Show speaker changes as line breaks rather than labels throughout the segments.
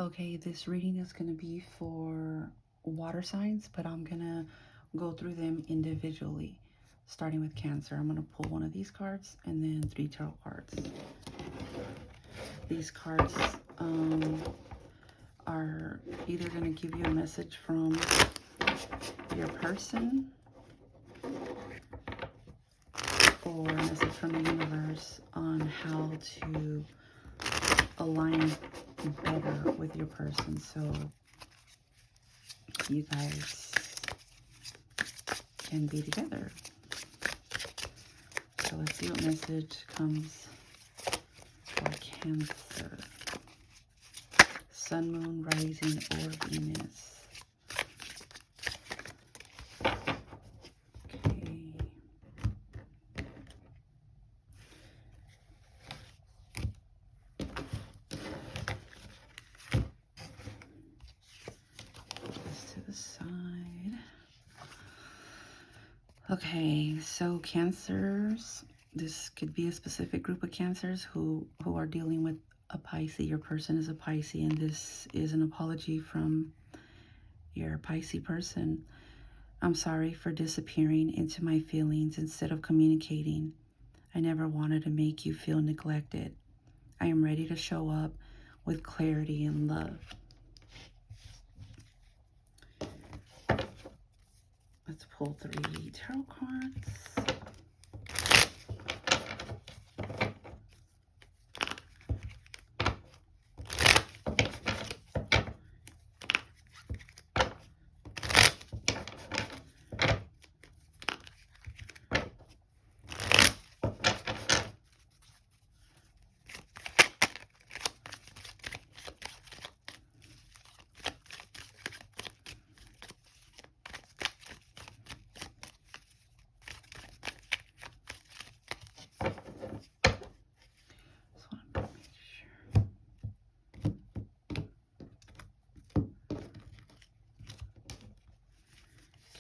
Okay, this reading is going to be for water signs, but I'm going to go through them individually, starting with Cancer. I'm going to pull one of these cards and then 3 tarot cards. These cards are either going to give you a message from your person or a message from the universe on how to align better with your person, so you guys can be together. So let's see what message comes for Cancer. Sun, Moon, Rising, or Venus. Okay. Put this to the side. Okay, so Cancers. This could be a specific group of Cancers who are dealing with a Pisces. Your person is a Pisces, and this is an apology from your Pisces person. I'm sorry for disappearing into my feelings instead of communicating. I never wanted to make you feel neglected. I am ready to show up with clarity and love. Let's pull 3 tarot cards.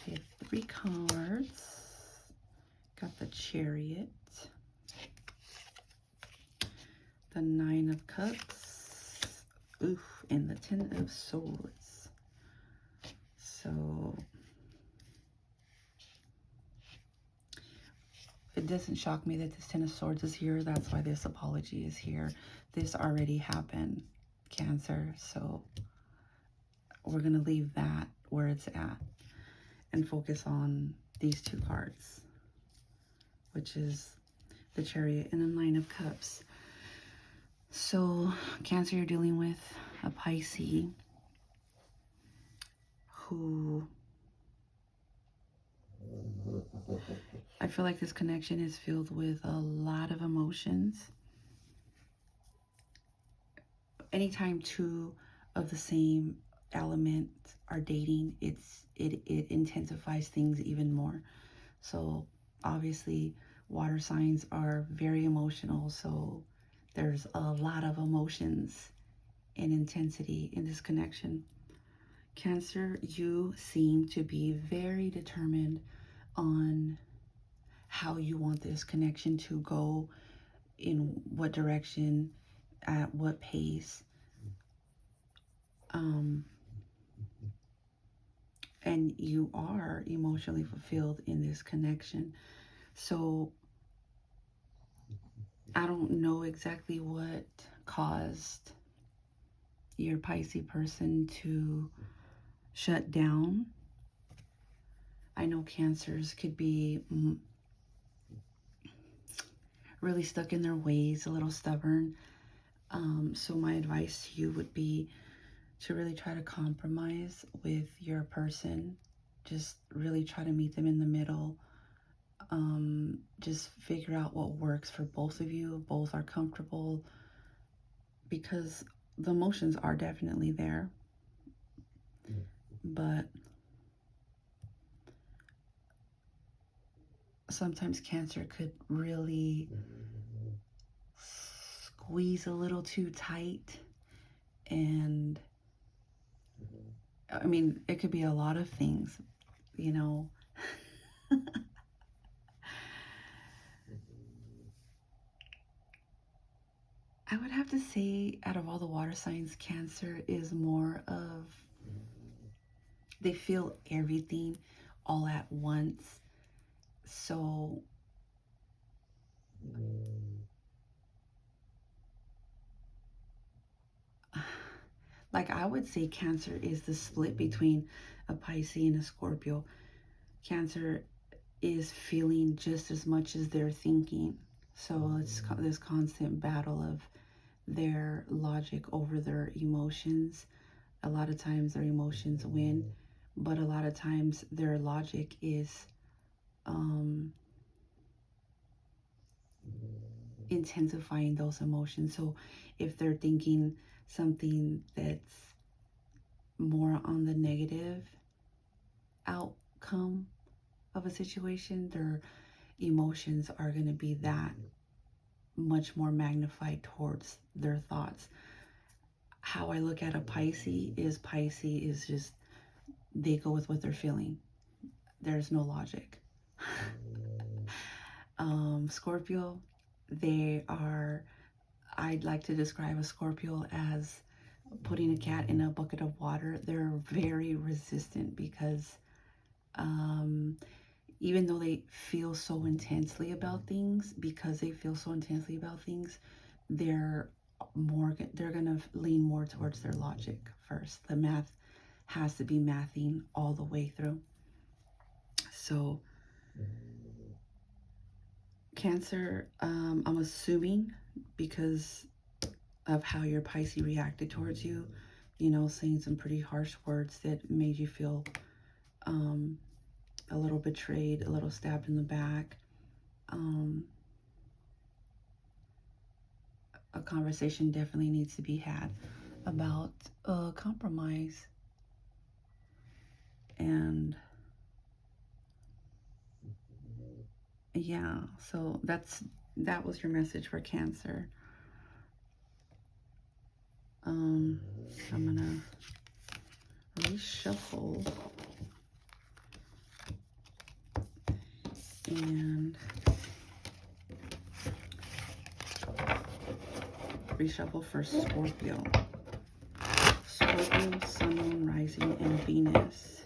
Okay, 3 cards. Got the Chariot, the 9 of Cups, oof, and the 10 of Swords. So it doesn't shock me that this 10 of Swords is here. That's why this apology is here. This already happened, Cancer. So we're going to leave that where it's at and focus on these 2 cards, which is the Chariot and the 9 of Cups. So Cancer, you're dealing with a Pisces who, I feel like this connection is filled with a lot of emotions. Anytime 2 of the same element are dating, it intensifies things even more. So obviously water signs are very emotional, so there's a lot of emotions and intensity in this connection. Cancer, you seem to be very determined on how you want this connection to go, in what direction, at what pace. And you are emotionally fulfilled in this connection. So I don't know exactly what caused your Pisces person to shut down. I know Cancers could be really stuck in their ways, a little stubborn. So my advice to you would be to really try to compromise with your person. Just really try to meet them in the middle. Just figure out what works for both of you. Both are comfortable, because the emotions are definitely there. But sometimes Cancer could really squeeze a little too tight. And I mean, it could be a lot of things, you know. I would have to say, out of all the water signs, Cancer is more of, they feel everything all at once. So, like, I would say Cancer is the split between a Pisces and a Scorpio. Cancer is feeling just as much as they're thinking. So it's this constant battle of their logic over their emotions. A lot of times their emotions win, but a lot of times their logic is um, intensifying those emotions. So if they're thinking something that's more on the negative outcome of a situation, their emotions are going to be that much more magnified towards their thoughts. How I look at a Pisces is just, they go with what they're feeling. There's no logic. Scorpio, they are, I'd like to describe a Scorpio as putting a cat in a bucket of water. They're very resistant because um, even though they feel so intensely about things, because they feel so intensely about things, they're they're gonna lean more towards their logic first. The math has to be mathing all the way through. So Cancer, I'm assuming because of how your Pisces reacted towards you, you know, saying some pretty harsh words that made you feel um, a little betrayed, a little stabbed in the back. Um, a conversation definitely needs to be had about compromise. And yeah, so that was your message for Cancer. I'm gonna reshuffle and reshuffle for Scorpio. Scorpio, Sun, Moon, Rising, and Venus.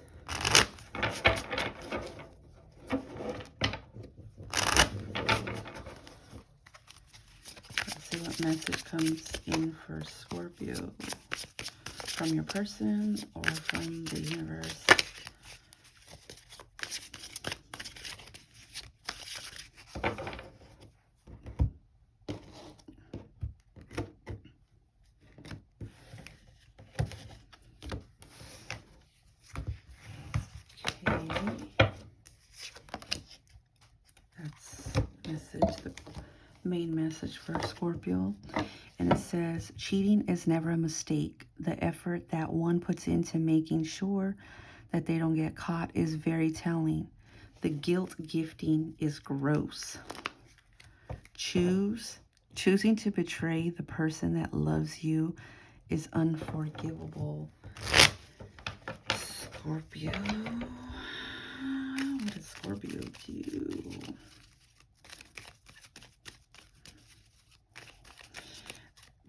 Let's see what message comes in for Scorpio. From your person or from the universe. That's the main message for Scorpio. And it says, cheating is never a mistake. The effort that one puts into making sure that they don't get caught is very telling. The guilt gifting is gross. Choosing to betray the person that loves you is unforgivable. Scorpio. What did Scorpio do?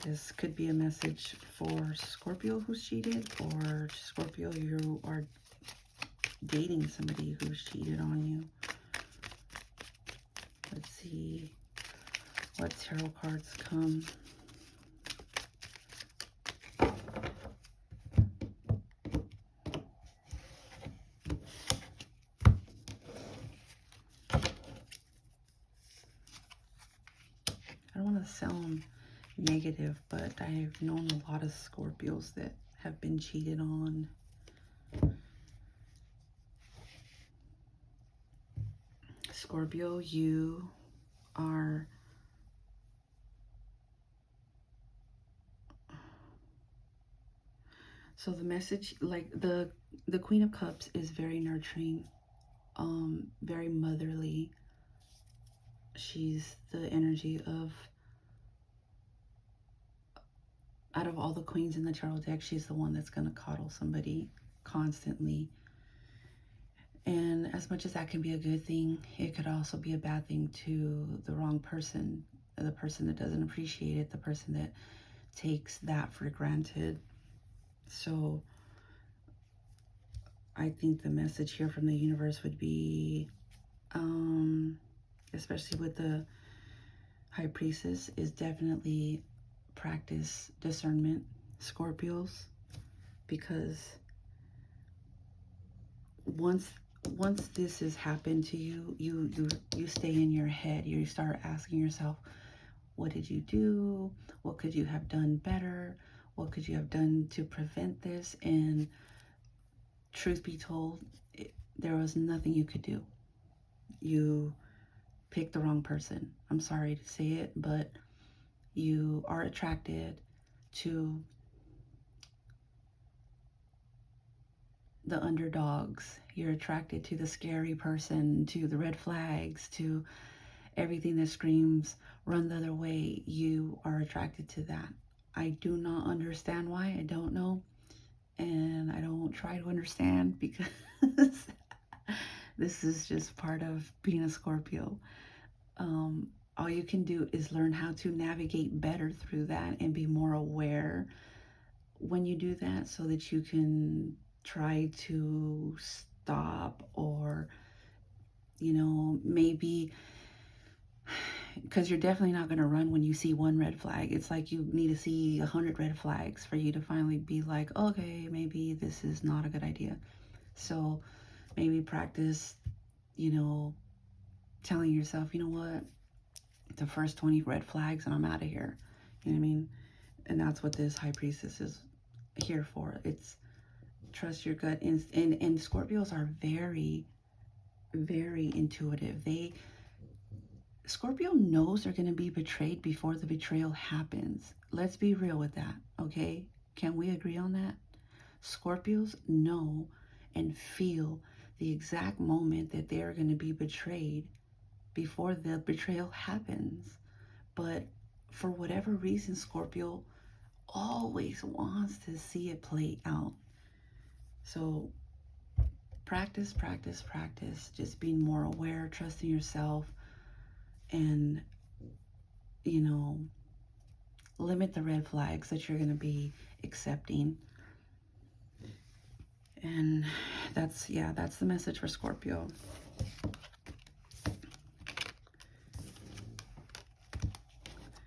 This could be a message for Scorpio who's cheated, or Scorpio, you are dating somebody who's cheated on you. Let's see what tarot cards come. I don't want to sound negative, but I've known a lot of Scorpios that have been cheated on. Scorpio, you are so the message, like the Queen of Cups is very nurturing, very motherly. She's the energy of, out of all the queens in the tarot deck, she's the one that's going to coddle somebody constantly. And as much as that can be a good thing, it could also be a bad thing to the wrong person. the person that doesn't appreciate it, the person that takes that for granted. So I think the message here from the universe would be, especially with the High Priestess, is definitely practice discernment, Scorpios, because once this has happened to you, you stay in your head. You start asking yourself, what did you do? What could you have done better? What could you have done to prevent this? And truth be told, there was nothing you could do. You picked the wrong person. I'm sorry to say it, but you are attracted to the underdogs. You're attracted to the scary person, to the red flags, to everything that screams run the other way. You are attracted to that. I do not understand why. I don't know. And I don't try to understand because this is just part of being a Scorpio. All you can do is learn how to navigate better through that and be more aware when you do that, so that you can try to stop, or maybe, because you're definitely not going to run when you see one red flag. It's like you need to see 100 red flags for you to finally be like, okay, maybe this is not a good idea. So maybe practice, telling yourself, you know what, the first 20 red flags and I'm out of here. You know what I mean? And that's what this High Priestess is here for. It's trust your gut. And Scorpios are very, very intuitive. Scorpio knows they're going to be betrayed before the betrayal happens. Let's be real with that, okay? Can we agree on that? Scorpios know and feel the exact moment that they are going to be betrayed before the betrayal happens. But for whatever reason, Scorpio always wants to see it play out. So practice, practice, practice. Just being more aware, trusting yourself, and, limit the red flags that you're going to be accepting. And that's the message for Scorpio.